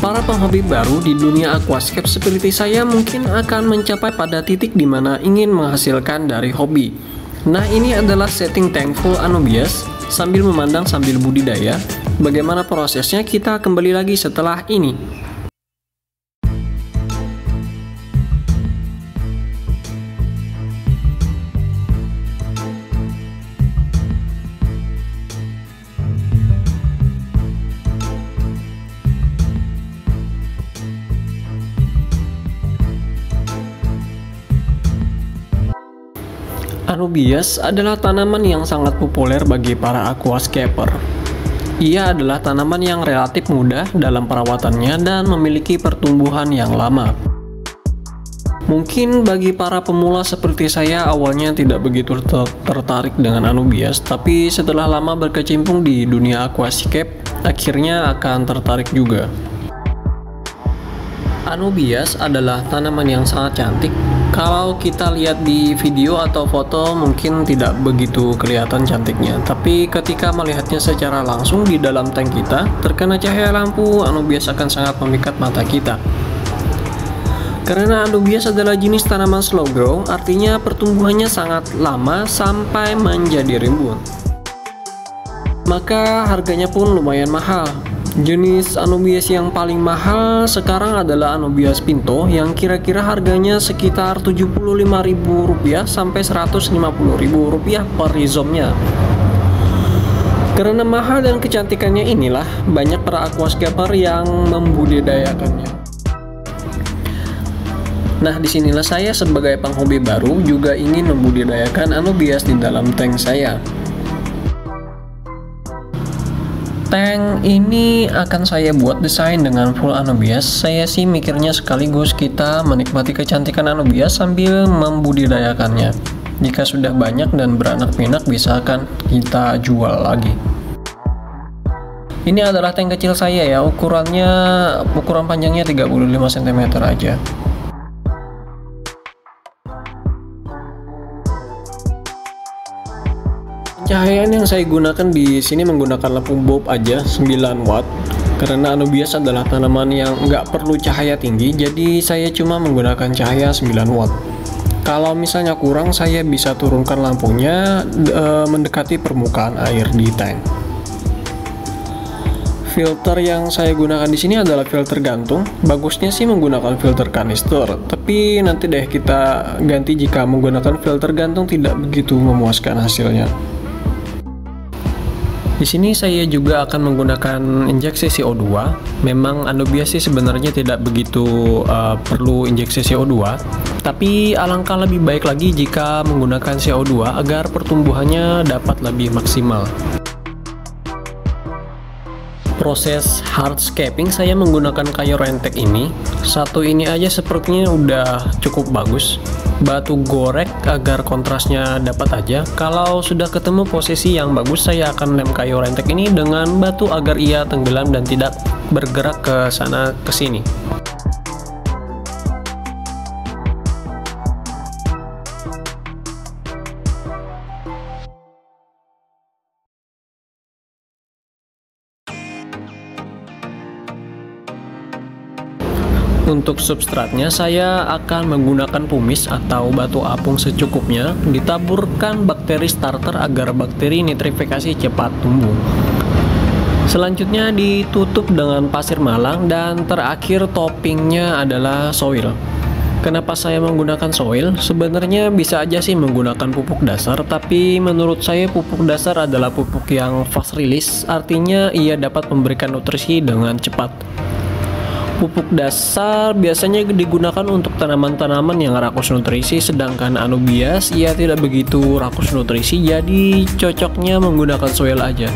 Para penghobi baru di dunia aquascape seperti saya mungkin akan mencapai pada titik di mana ingin menghasilkan dari hobi. Nah, ini adalah setting tank full Anubias sambil memandang sambil budidaya. Bagaimana prosesnya, kita kembali lagi setelah ini. Anubias adalah tanaman yang sangat populer bagi para aquascaper. Ia adalah tanaman yang relatif mudah dalam perawatannya dan memiliki pertumbuhan yang lama. Mungkin bagi para pemula seperti saya awalnya tidak begitu tertarik dengan Anubias, tapi setelah lama berkecimpung di dunia aquascape, akhirnya akan tertarik juga. Anubias adalah tanaman yang sangat cantik. Kalau kita lihat di video atau foto mungkin tidak begitu kelihatan cantiknya, tapi ketika melihatnya secara langsung di dalam tank kita, terkena cahaya lampu, Anubias akan sangat memikat mata kita. Karena Anubias adalah jenis tanaman slow grow, artinya pertumbuhannya sangat lama sampai menjadi rimbun. Maka harganya pun lumayan mahal. Jenis Anubias yang paling mahal sekarang adalah Anubias Pinto yang kira-kira harganya sekitar Rp75.000 sampai Rp150.000 per rhizomnya. Karena mahal dan kecantikannya inilah banyak para aquascaper yang membudidayakannya. Nah, disinilah saya sebagai penghobi baru juga ingin membudidayakan Anubias di dalam tank saya. Tank ini akan saya buat desain dengan full Anubias. Saya sih mikirnya sekaligus kita menikmati kecantikan Anubias sambil membudidayakannya. Jika sudah banyak dan beranak pinak, bisa akan kita jual lagi. Ini adalah tank kecil saya ya, ukuran panjangnya 35 cm aja. Cahayaan yang saya gunakan di sini menggunakan lampu bulb aja 9 watt. Karena Anubias adalah tanaman yang nggak perlu cahaya tinggi, jadi saya cuma menggunakan cahaya 9 watt. Kalau misalnya kurang, saya bisa turunkan lampunya mendekati permukaan air di tank. Filter yang saya gunakan di sini adalah filter gantung. Bagusnya sih menggunakan filter kanister, tapi nanti deh kita ganti jika menggunakan filter gantung tidak begitu memuaskan hasilnya. Di sini saya juga akan menggunakan injeksi CO2. Memang Anubias sih sebenarnya tidak begitu perlu injeksi CO2, tapi alangkah lebih baik lagi jika menggunakan CO2 agar pertumbuhannya dapat lebih maksimal. Proses hardscaping saya menggunakan kayu rentek ini. Satu ini aja sepertinya udah cukup bagus. Batu gorek agar kontrasnya dapat aja. Kalau sudah ketemu posisi yang bagus, saya akan lem kayu rentek ini dengan batu agar ia tenggelam dan tidak bergerak ke sana ke sini. Untuk substratnya saya akan menggunakan pumice atau batu apung secukupnya, ditaburkan bakteri starter agar bakteri nitrifikasi cepat tumbuh. Selanjutnya ditutup dengan pasir malang dan terakhir toppingnya adalah soil. Kenapa saya menggunakan soil? Sebenarnya bisa aja sih menggunakan pupuk dasar, tapi menurut saya pupuk dasar adalah pupuk yang fast release, artinya ia dapat memberikan nutrisi dengan cepat. Pupuk dasar biasanya digunakan untuk tanaman-tanaman yang rakus nutrisi, sedangkan Anubias ia tidak begitu rakus nutrisi, jadi cocoknya menggunakan soil aja.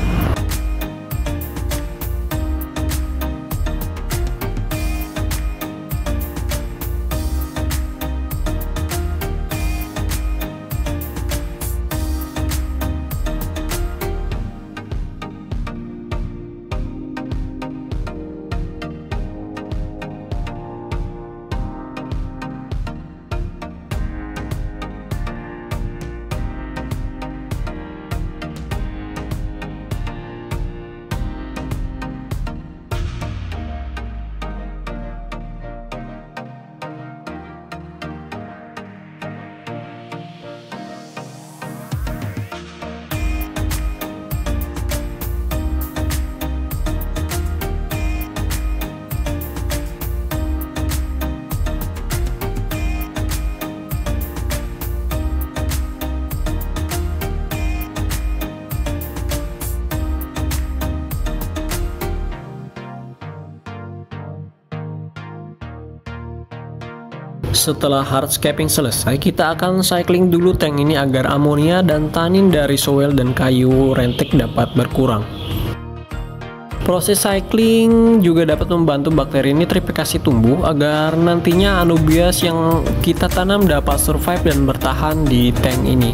Setelah hardscaping selesai, kita akan cycling dulu tank ini agar amonia dan tanin dari soil dan kayu rentek dapat berkurang. Proses cycling juga dapat membantu bakteri nitrifikasi tumbuh agar nantinya anubias yang kita tanam dapat survive dan bertahan di tank ini.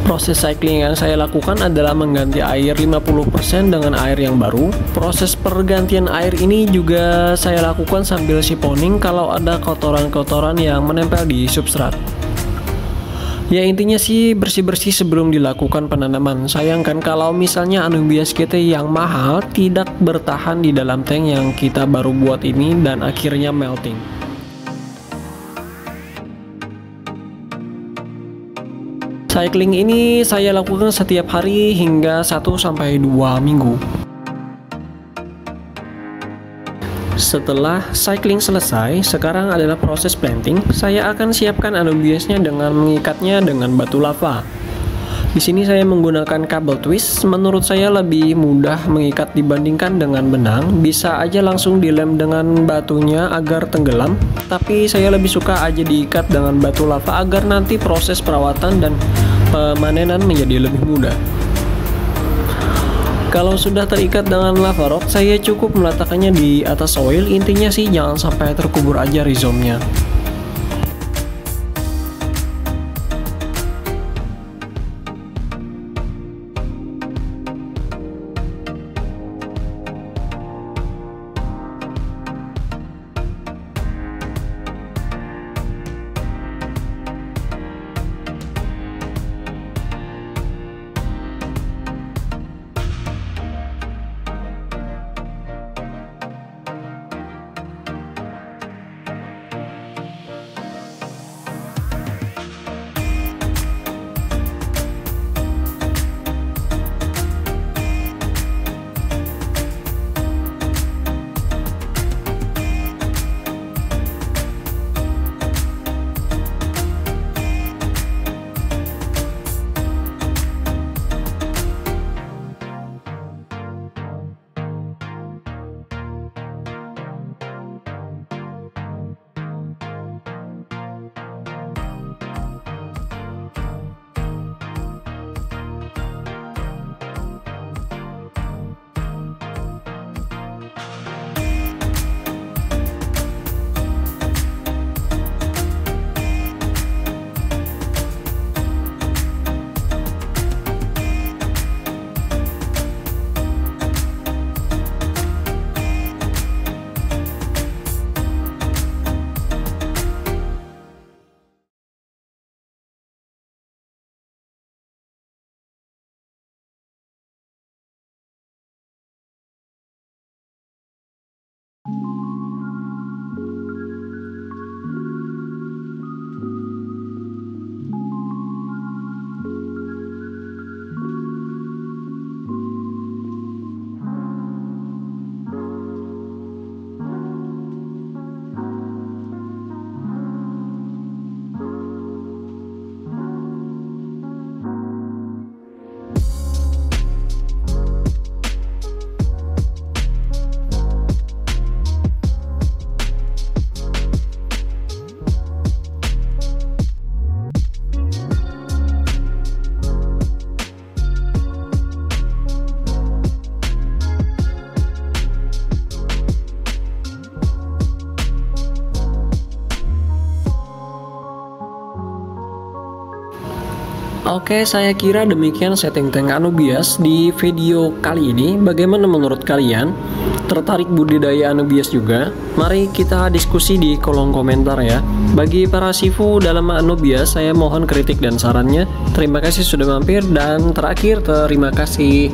Proses cycling yang saya lakukan adalah mengganti air 50% dengan air yang baru. Proses pergantian air ini juga saya lakukan sambil siphoning kalau ada kotoran-kotoran yang menempel di substrat. Ya intinya sih bersih-bersih sebelum dilakukan penanaman. Sayangkan kalau misalnya anubias kita yang mahal tidak bertahan di dalam tank yang kita baru buat ini dan akhirnya melting. Cycling ini saya lakukan setiap hari hingga 1-2 minggu. Setelah cycling selesai, sekarang adalah proses planting. Saya akan siapkan anubiasnya dengan mengikatnya dengan batu lava. Di sini saya menggunakan kabel twist. Menurut saya lebih mudah mengikat dibandingkan dengan benang. Bisa aja langsung dilem dengan batunya agar tenggelam, tapi saya lebih suka aja diikat dengan batu lava agar nanti proses perawatan dan pemanenan menjadi lebih mudah. Kalau sudah terikat dengan lava rock, saya cukup meletakkannya di atas soil. Intinya sih jangan sampai terkubur aja rhizomnya. Oke, saya kira demikian setting tank anubias di video kali ini. Bagaimana menurut kalian? Tertarik budidaya anubias juga? Mari kita diskusi di kolom komentar ya. Bagi para sifu dalam anubias, saya mohon kritik dan sarannya. Terima kasih sudah mampir, dan terakhir terima kasih.